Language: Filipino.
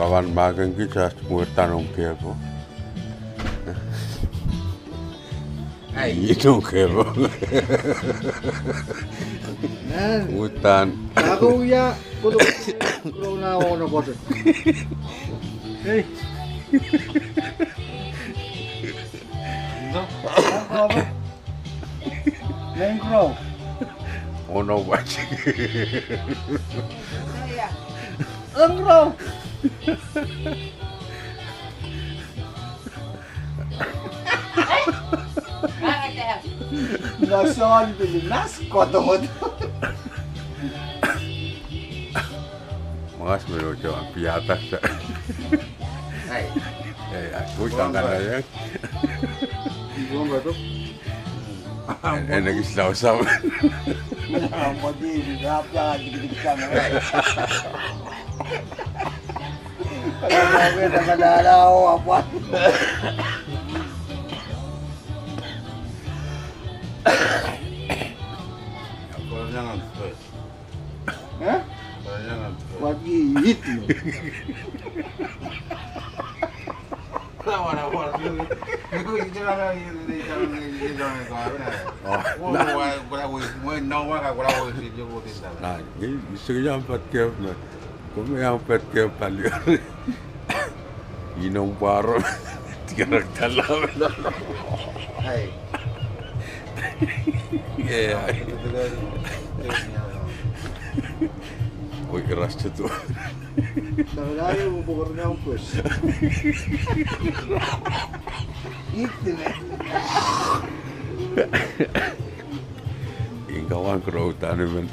Pavan makan kisah muertan un kepo. Ay, Itu kepo. Yan. Muertan. Ako ya. Kulo na ako na bote. Hey. Len crow. Ono baci. Len crow. Nason Pilipinas koto-koto. Mas melo coba piatas. ay. Aku tangan aja. Gua batuk. Enak isau-sau. Apa di berapa dikit-dikit sana. Kalau gue nakadalaw apa? Kalau jangan terus. Hah? Kalau jangan terus. Pagi itu. Kawan awal dulu. Aku jangan jangan kau apa nak? Oh, gua nawa kau gua si jogo tinta. Nah, ini bisa yang empat kep. Kami yang empat kep paling. Inong paro. Tiga dalam. Ay. Yeah. Uy, keras itu. Nakalayo mo po karoon ng push. Itu na. Ikaw ang crow, tayo naman.